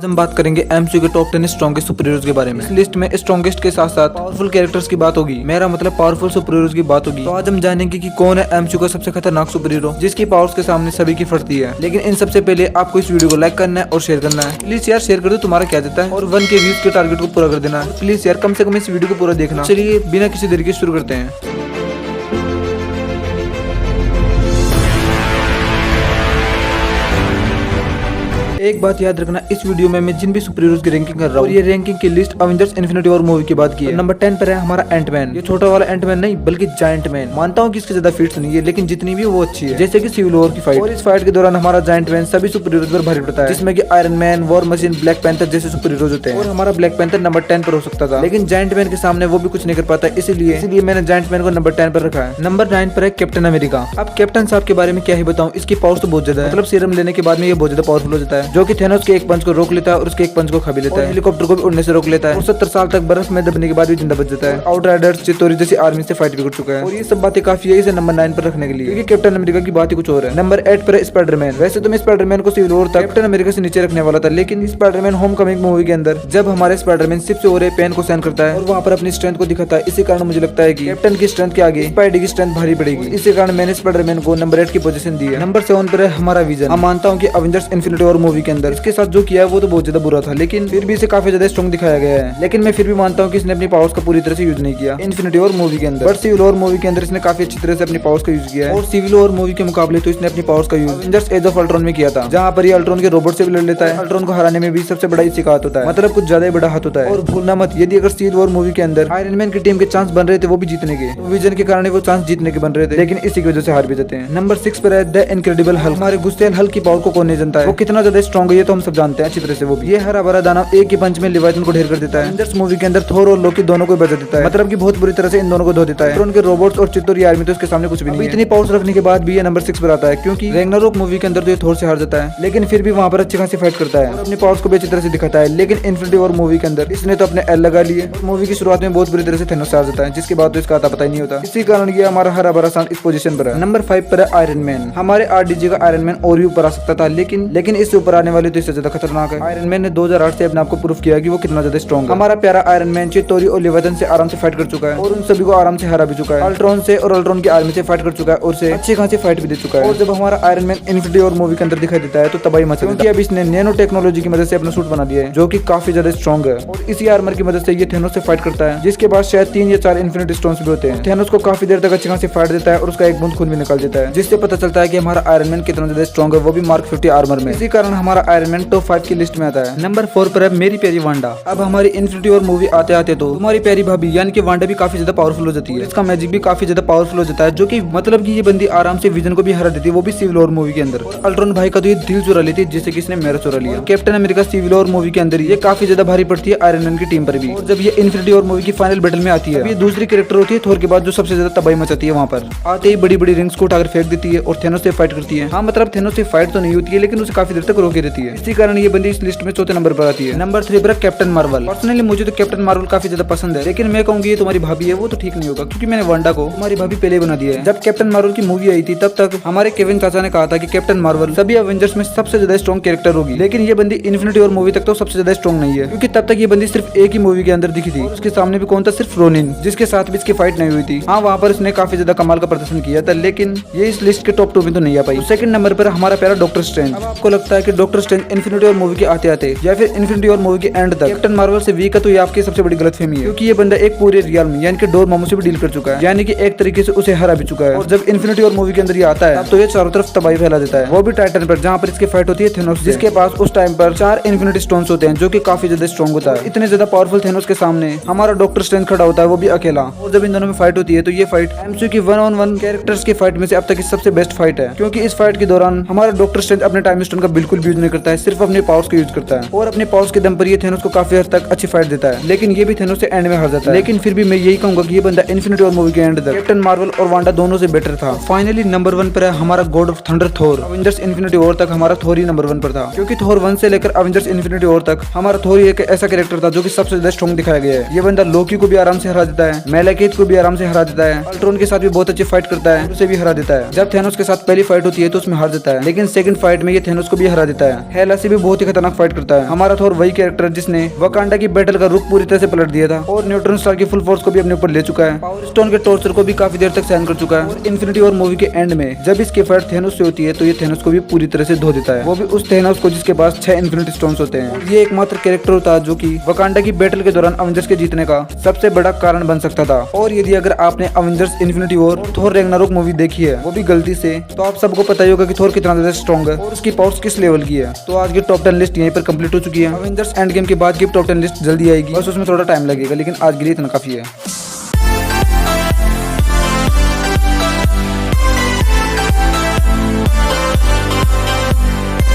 आज हम बात करेंगे एमसीयू के टॉप 10 स्ट्रॉन्गेस्ट सुपर हीरोज के बारे में। इस लिस्ट में स्ट्रॉन्गेस्ट के साथ साथ पावरफुल कैरेक्टर्स की बात होगी, मेरा मतलब पावरफुल सुपर हीरोज की बात होगी। तो आज हम जानेंगे कि कौन है एमसीयू का सबसे खतरनाक सुपर हीरो जिसकी पावर्स के सामने सभी की फटती है। लेकिन इन सबसे पहले आपको इस वीडियो को लाइक करना है और शेयर करना है। प्लीज यार शेयर कर दो, तुम्हारा क्या देता है, और 1K व्यूज के टारगेट को पूरा कर देना है। प्लीज यार कम से कम इस वीडियो को पूरा देखना। चलिए बिना किसी देरी के शुरू करते हैं। एक बात याद रखना, इस वीडियो में मैं जिन भी सुपर हीरोज की रैंकिंग कर रहा हूँ, ये रैंकिंग की list Avengers infinity war movie की बात की है। नंबर 10 पर है हमारा एंटमैन। ये छोटा वाला एंटमैन नहीं बल्कि जायंट मैन। मानता हूँ कि इसके ज्यादा फीट्स नहीं है, लेकिन जितनी भी वो अच्छी है। जैसे कि सिविल वॉर की फाइट, और इस फाइट के दौरान हमारा जायंट मैन सभी सुपर हीरोज पर भारी पड़ता है, जिसमें कि iron man, war machine, black panther जैसे सुपर हीरोज होते हैं। और हमारा ब्लैक पैंथर नंबर 10 पर हो सकता था, लेकिन जायंट मैन के सामने वो भी कुछ नहीं कर पाता, इसलिए मैंने जायंट मैन को नंबर 10 पर रखा है। नंबर 9 पर है कैप्टन अमेरिका। अब कैप्टन साहब के बारे में क्या ही बताऊं, इसकी पावर्स तो बहुत ज्यादा है। मतलब सीरम लेने के बाद में ये बहुत ज्यादा पावरफुल हो जाता है, जो कि थेनोस के एक पंच को रोक लेता है और उसके एक पंच को खा भी लेता है। हेलीकॉप्टर को भी उड़ने से रोक लेता है, और 70 साल तक बर्फ में दबने के बाद भी जिंदा बच जाता है। आउटराइडर्स, चितोरी जैसी आर्मी से फाइट भी कर चुका है, और ये सब बातें काफी है इसे नंबर 9 पर रखने के लिए, क्योंकि कैप्टन अमेरिका की बात ही कुछ और है। नंबर 8 पर है स्पाइडरमैन। वैसे तो मैं स्पाइडरमैन को सिविल वॉर तक कैप्टन अमेरिका से नीचे रखने वाला था, लेकिन स्पाइडरमैन होमकमिंग मूवी के अंदर जब हमारे स्पाइडरमैन शिप से हो रहे पेन को सहन करता है और वहाँ पर अपनी स्ट्रेंथ को दिखाता है, इसी कारण मुझे लगता है कि कैप्टन की स्ट्रेंथ के आगे स्पाइडी की स्ट्रेंथ भारी पड़ेगी। इसी कारण मैंने स्पाइडरमैन को नंबर 8 की पोजीशन दी है। नंबर 7 पर है हमारा विजन। मैं मानता हूँ कि अवेंजर्स इन्फिनिटी वॉर मूवी के अंदर इसके साथ जो किया है वो तो बहुत ज्यादा बुरा था, लेकिन फिर भी इसे काफी ज्यादा स्ट्रॉन्ग दिखाया गया है। लेकिन मैं फिर भी मानता हूँ कि इसने अपनी पावर्स का पूरी तरह से यूज नहीं किया इन्फिनिटी वॉर मूवी के अंदर, बट सिविल वॉर मूवी के अंदर इसने काफी अच्छी तरह से अपनी पावर्स का यूज किया है। और सिविल वॉर मूवी के मुकाबले तो इसने अपनी पावर्स का use Avengers as of Ultron में किया था, जहाँ पर ये अल्ट्रॉन के रोबोट से भी लड़ लेता है। अल्ट्रॉन को हराने में भी सबसे बड़ा इसी का हाथ होता है, मतलब कुछ ज्यादा ही बड़ा हाथ होता है। और भूलना मत, यदि अगर सिविल वॉर मूवी के अंदर आयरन मैन की टीम के चांस बन रहे थे वो भी जीतने के, तो विजन के कारण वो चांस जीतने के बन रहे थे, लेकिन इसी की वजह से हार भी जाते हैं। नंबर 6 पर है द इनक्रेडिबल हल्क। हमारे गुस्सेल हल्क की पावर को कौन नहीं जानता है, वो कितना ज्यादा स्ट्रॉन्ग है ये तो हम सब जानते हैं अच्छी तरह से। वो भी ये हरा भरा दानव एक ही पंच में लिवाइथन को ढेर कर देता है। एवेंजर्स मूवी के अंदर थोर और लोकी दोनों को बचा देता है, मतलब कि बहुत बुरी तरह से इन दोनों को धो देता है। उनके रोबोट्स और चित्तौरी आर्मी तो इसके सामने कुछ भी नहीं है। इतनी पावर्स रखने के बाद भी ये नंबर 6 पर आता है, क्योंकि रैग्नारोक मूवी के अंदर तो ये थोर से हार जाता है, लेकिन फिर भी वहाँ पर अच्छी खासी फाइट करता है और अपनी पावर्स को भी अच्छी तरह से दिखाता है। लेकिन इन्फिनिटी वॉर मूवी के अंदर इसने तो अपने एल लगा लिए, मूवी की शुरुआत में बहुत बुरी तरह से थेनोस से हार जाता है, जिसके बाद तो इसका आता पता ही नहीं होता। इसी कारण ये हमारा हरा भरा सांड इस पोजीशन पर है। नंबर 5 पर है आयरन मैन। हमारे आरडीजे का आयरन मैन और भी ऊपर आ सकता था, लेकिन इससे ऊपर आने वाले तो इससे ज्यादा खतरनाक है। आयरन मैन ने 2008 से अपने आप को प्रूफ किया कि वो कितना ज्यादा स्ट्रॉन्ग है। हमारा प्यारा आयरन मैन चितौरी और लिवाइथन से आराम से फाइट कर चुका है, और उन सभी को आराम से हरा भी चुका है। अल्ट्रॉन से और अल्ट्रॉन की आर्मी से फाइट कर चुका है, और से अच्छी खासी फाइट भी दे चुका है। और जब हमारा iron man infinity war movie के अंदर दिखाई देता है तो तबाही मचा देता है, क्योंकि अब इसने नैनो टेक्नोलॉजी की मदद से अपना सूट बना दिया है, जो कि काफी ज्यादा स्ट्रॉन्ग है। और इसी आर्मर की मदद से ये थेनोस से फाइट करता है, जिसके बाद शायद 3 या 4 इन्फिनिटी स्टोन्स भी होते हैं। थेनोस को काफी देर तक अच्छी खासी फाइट देता है और उसका एक बूंद खून भी निकाल देता है, जिससे पता चलता है कि हमारा आयरन मैन कितना ज्यादा स्ट्रॉन्ग है, वो भी मार्क 50 आर्मर में। इसी कारण हमारा आयरन मैन टॉप 5 की लिस्ट में आता है। नंबर 4 पर है मेरी प्यारी वांडा। अब हमारी इन्फिनिटी वॉर मूवी आते आते तो हमारी प्यारी भाभी यानी कि वांडा भी काफी ज्यादा पावरफुल हो जाती है। इसका मैजिक भी काफी ज्यादा पावरफुल हो जाता है, जो कि मतलब कि ये बंदी आराम से विजन को भी हरा देती है, वो भी सिविल वॉर मूवी के अंदर। अल्ट्रॉन भाई का तो ये दिल चुरा लेती है, जैसे कि इसने मेरा चुरा लिया। Captain America Civil War movie के अंदर ये काफी ज्यादा भारी पड़ती है आयरन मैन की टीम पर भी। और जब ये इन्फिनिटी वॉर मूवी की फाइनल बैटल में आती है, ये दूसरी कैरेक्टर होती है थोर के बाद जो सबसे ज्यादा तबाही मचाती है। वहाँ पर आते ही बड़ी बड़ी रिंग्स को उठाकर फेंक देती है और थेनोस से फाइट करती है। हाँ मतलब थेनोस से फाइट तो नहीं होती है, लेकिन उसे काफी देर तक रोके रहती है। इसी कारण ये बंदी इस लिस्ट में चौथे नंबर पर आती है। नंबर 3 पर कैप्टन मार्वल। पर्सनली मुझे तो कैप्टन मार्वल काफी ज्यादा पसंद है, लेकिन मैं कहूंगी ये तुम्हारी भाभी है वो तो ठीक नहीं होगा, क्योंकि मैंने वांडा को तुम्हारी भाभी पहले बना दिया है। जब कैप्टन मार्वल की मूवी आई थी तब तक हमारे केविन चाचा ने कहा था कि कैप्टन मार्वल सभी एवेंजर्स में सबसे ज्यादा स्ट्रॉन्ग कैरेक्टर होगी, लेकिन ये बंदी इन्फिनिटी वॉर मूवी तक तो सबसे ज्यादा स्ट्रॉन्ग नहीं है, क्योंकि तब तक ये बंदी सिर्फ एक ही मूवी के अंदर दिखी थी, और उसके सामने भी कौन था, सिर्फ रोनिन, जिसके साथ भी इसकी फाइट नहीं हुई थी। हाँ वहाँ पर इसने काफी ज्यादा कमाल का प्रदर्शन किया था, लेकिन ये इस लिस्ट के टॉप 2 में तो नहीं आ पाई। सेकंड नंबर पर हमारा प्यारा डॉक्टर स्ट्रेंज। अब आपको लगता है कि doctor strange infinity war movie के आते आते या फिर इन्फिनिटी वॉर मूवी के एंड तक कैप्टन मार्वल से वीक है, तो ये आपकी सबसे बड़ी गलतफहमी है, क्योंकि ये बंदा एक पूरे रियल में यानी कि डोर मामू से भी डील कर चुका है, यानी कि एक तरीके से उसे हरा भी चुका है। और जब इन्फिनिटी वॉर मूवी के अंदर ये आता है तो ये चारों तरफ तबाही फैला देता है, वो भी टाइटन पर, जहाँ पर इसकी फाइट होती है थेनोस, जिसके पास उस टाइम पर 4 इन्फिनिटी स्टोन्स होते हैं, जो कि काफी ज्यादा स्ट्रॉन्ग होता है। इतने ज्यादा पावरफुल थेनोस के सामने हमारा डॉक्टर स्ट्रेंज खड़ा होता है, वो भी अकेला। और जब इन दोनों में फाइट होती है तो ये फाइट एमसीयू की 1-on-1 कैरेक्टर्स की फाइट में से अब तक की सबसे बेस्ट फाइट है, क्योंकि इस फाइट के दौरान हमारा डॉक्टर स्ट्रेंज अपने टाइम स्टोन का बिल्कुल यूज नहीं करता है, सिर्फ अपने पावर्स का यूज करता है, और अपने पावर्स के दम पर ये थेनोस को काफी हद तक अच्छी फाइट देता है। लेकिन ये भी थेनोस से एंड में हार जाता है। लेकिन फिर भी मैं यही कहूंगा कि ये बंदा इन्फिनिटी वॉर मूवी के एंड तक कैप्टन मार्वल और वांडा दोनों से बेटर था। फाइनली नंबर 1 पर है हमारा God of thunder Thor. Avengers infinity war तक हमारा थोर ही नंबर 1 पर था, क्योंकि थोर 1 से लेकर अवेंजर्स इन्फिनिटी वॉर तक हमारा थोर एक ऐसा कैरेक्टर था जो कि सबसे ज्यादा स्ट्रॉन्ग दिखाया गया है। ये बंदा लोकी को भी आराम से हरा देता है, मेलाकेट को भी आराम से हरा देता है, अल्ट्रॉन के साथ भी बहुत अच्छी फाइट करता है, उसे भी हरा देता है। जब थेनोस के साथ पहली फाइट होती है तो उसमें हार देता है, लेकिन सेकंड फाइट में ये थेनोस को भी हरा देता देता है। हेला से भी बहुत ही खतरनाक फाइट करता है। हमारा थोर वही कैरेक्टर जिसने वकांडा की बैटल का रुख पूरी तरह से पलट दिया था और न्यूट्रॉन स्टार की फुल फोर्स को भी अपने ऊपर ले चुका है। पावर स्टोन के टॉर्चर को भी काफी देर तक सहन कर चुका है। और इन्फिनिटी वॉर मूवी के एंड में जब इसकी फाइट थेनोस से होती है तो ये थेनोस को भी पूरी तरह से धो देता है, वो भी उस थेनोस को जिसके पास 6 इन्फिनिटी स्टोन्स होते हैं। ये एकमात्र कैरेक्टर होता है जो कि वकांडा की बैटल के दौरान अवेंजर्स के जीतने का सबसे बड़ा कारण बन सकता था। और यदि अगर आपने अवेंजर्स इन्फिनिटी वॉर और थोर रैग्नारोक मूवी देखी है वो भी गलती से, तो आप सबको पता ही होगा कि थोर कितना ज्यादा स्ट्रॉन्ग है और उसकी पावर्स किस लेवल की है। तो आज की टॉप 10 लिस्ट यहीं पर कंप्लीट हो चुकी है। अवेंजर्स एंड गेम के बाद की टॉप 10 लिस्ट जल्दी आएगी, बस उसमें थोड़ा टाइम लगेगा, लेकिन आज के लिए इतना काफी है।